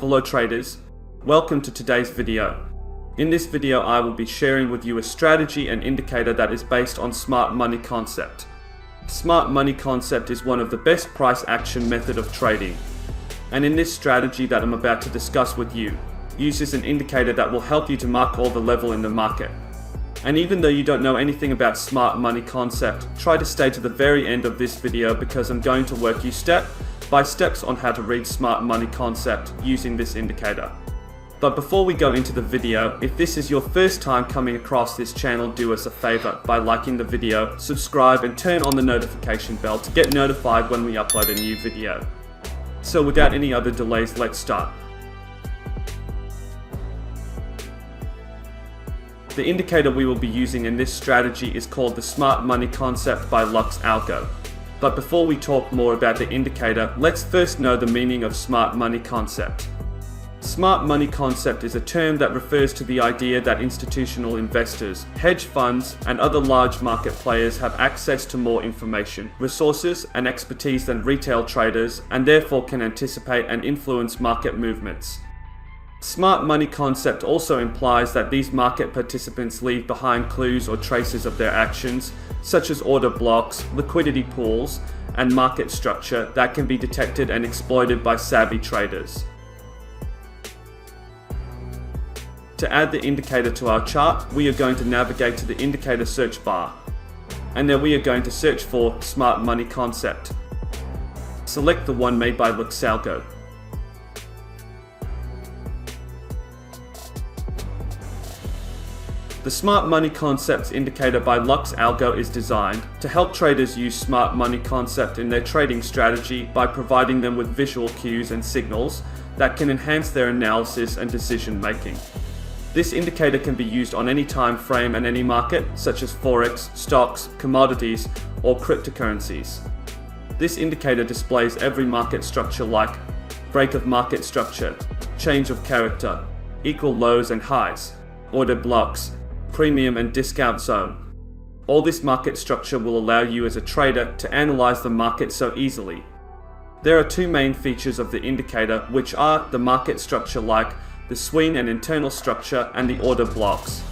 Hello traders, welcome to today's video. In this video I will be sharing with you a strategy and indicator that is based on smart money concept. Smart money concept is one of the best price action method of trading. And in this strategy that I'm about to discuss with you, uses an indicator that will help you to mark all the level in the market. And even though you don't know anything about smart money concept, try to stay to the very end of this video because I'm going to work you step by steps on how to read smart money concept using this indicator. But before we go into the video, if this is your first time coming across this channel, do us a favor by liking the video, subscribe and turn on the notification bell to get notified when we upload a new video. So without any other delays, let's start. The indicator we will be using in this strategy is called the Smart Money Concept by Lux Algo. But before we talk more about the indicator, let's first know the meaning of Smart Money Concept. Smart money concept is a term that refers to the idea that institutional investors, hedge funds, and other large market players have access to more information, resources, and expertise than retail traders, and therefore can anticipate and influence market movements. Smart money concept also implies that these market participants leave behind clues or traces of their actions, such as order blocks, liquidity pools, and market structure that can be detected and exploited by savvy traders. To add the indicator to our chart, we are going to navigate to the indicator search bar. And then we are going to search for Smart Money Concept. Select the one made by Lux Algo. The Smart Money Concepts indicator by Lux Algo is designed to help traders use smart money concept in their trading strategy by providing them with visual cues and signals that can enhance their analysis and decision making. This indicator can be used on any time frame and any market, such as forex, stocks, commodities, or cryptocurrencies. This indicator displays every market structure like break of market structure, change of character, equal lows and highs, order blocks, premium and discount zone. All this market structure will allow you as a trader to analyze the market so easily. There are two main features of the indicator, which are the market structure like the swing and internal structure, and the order blocks.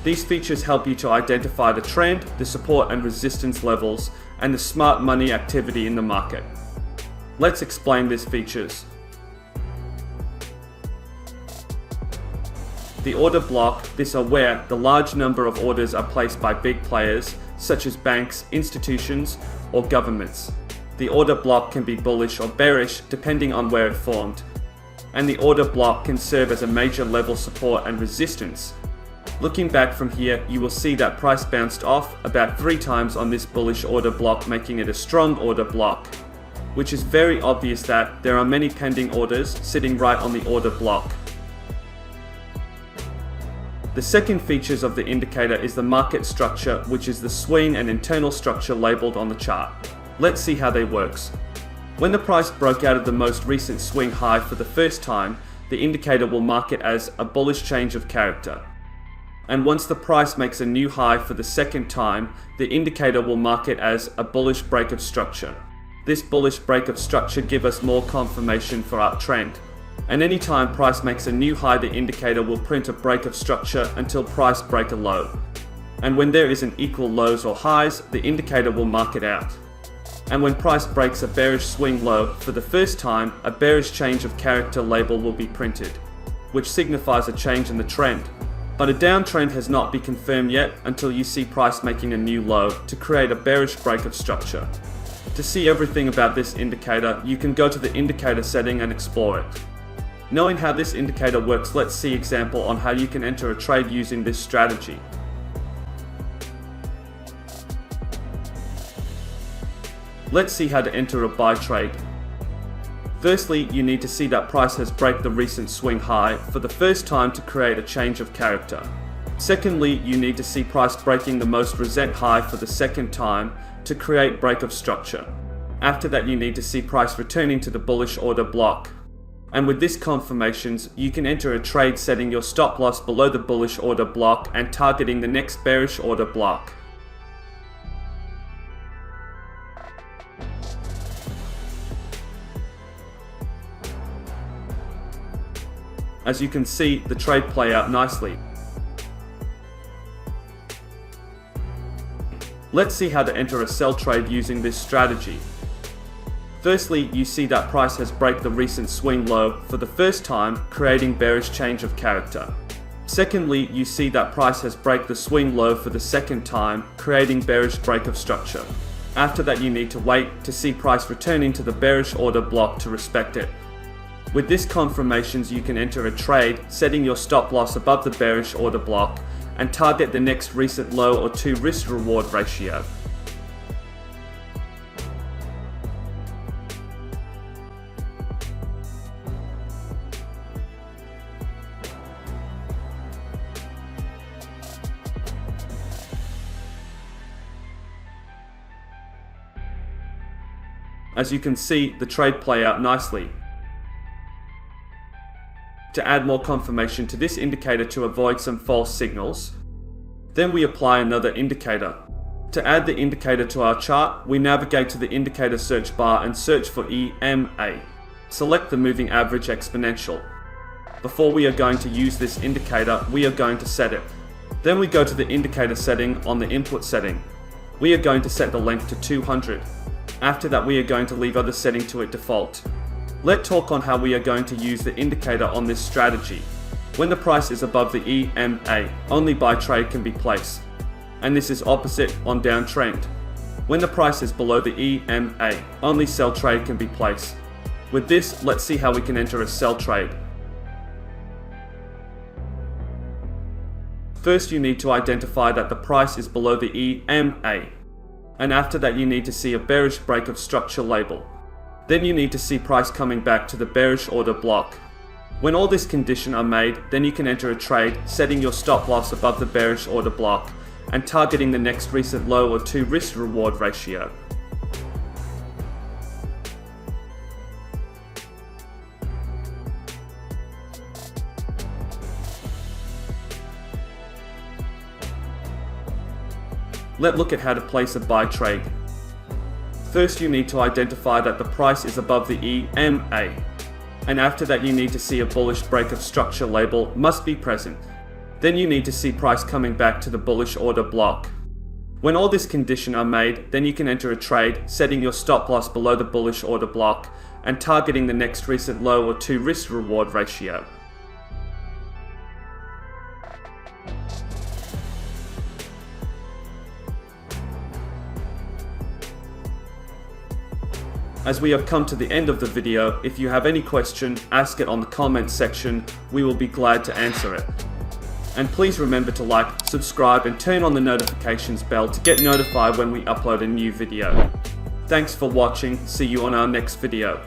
These features help you to identify the trend, the support and resistance levels, and the smart money activity in the market. Let's explain these features. The order block, this are where the large number of orders are placed by big players, such as banks, institutions, or governments. The order block can be bullish or bearish depending on where it formed. And the order block can serve as a major level support and resistance. Looking back from here, you will see that price bounced off about 3 times on this bullish order block, making it a strong order block, which is very obvious that there are many pending orders sitting right on the order block. The second features of the indicator is the market structure, which is the swing and internal structure labeled on the chart. Let's see how they works. When the price broke out of the most recent swing high for the first time, the indicator will mark it as a bullish change of character. And once the price makes a new high for the second time, the indicator will mark it as a bullish break of structure. This bullish break of structure gives us more confirmation for uptrend. And anytime price makes a new high, the indicator will print a break of structure until price break a low. And when there isn't equal lows or highs, the indicator will mark it out. And when price breaks a bearish swing low for the first time, a bearish change of character label will be printed, which signifies a change in the trend. But a downtrend has not been confirmed yet until you see price making a new low to create a bearish break of structure. To see everything about this indicator, you can go to the indicator setting and explore it. Knowing how this indicator works, let's see example on how you can enter a trade using this strategy. Let's see how to enter a buy trade. Firstly, you need to see that price has break the recent swing high for the first time to create a change of character. Secondly, you need to see price breaking the most recent high for the second time to create break of structure. After that, you need to see price returning to the bullish order block. And with this confirmations, you can enter a trade setting your stop loss below the bullish order block and targeting the next bearish order block. As you can see, the trade play out nicely. Let's see how to enter a sell trade using this strategy. Firstly, you see that price has broke the recent swing low for the first time, creating bearish change of character. Secondly, you see that price has broke the swing low for the second time, creating bearish break of structure. After that, you need to wait to see price returning to the bearish order block to respect it. With this confirmations, you can enter a trade, setting your stop loss above the bearish order block and target the next recent low or 2 risk reward ratio. As you can see, the trade play out nicely. To add more confirmation to this indicator to avoid some false signals, then we apply another indicator. To add the indicator to our chart, we navigate to the indicator search bar and search for EMA. Select the moving average exponential. Before we are going to use this indicator, we are going to set it. Then we go to the indicator setting on the input setting. We are going to set the length to 200. After that, we are going to leave other setting to its default. Let's talk on how we are going to use the indicator on this strategy. When the price is above the EMA, only buy trade can be placed. And this is opposite on downtrend. When the price is below the EMA, only sell trade can be placed. With this, let's see how we can enter a sell trade. First, you need to identify that the price is below the EMA. And after that, you need to see a bearish break of structure label. Then you need to see price coming back to the bearish order block. When all these conditions are made, then you can enter a trade, setting your stop loss above the bearish order block and targeting the next recent low or 2 risk reward ratio. Let's look at how to place a buy trade. First, you need to identify that the price is above the EMA. And after that, you need to see a bullish break of structure label must be present. Then you need to see price coming back to the bullish order block. When all these conditions are made, then you can enter a trade, setting your stop loss below the bullish order block and targeting the next recent low or 2 risk reward ratio. As we have come to the end of the video, if you have any question, ask it on the comment section. We will be glad to answer it. And please remember to like, subscribe and turn on the notifications bell to get notified when we upload a new video. Thanks for watching, see you on our next video.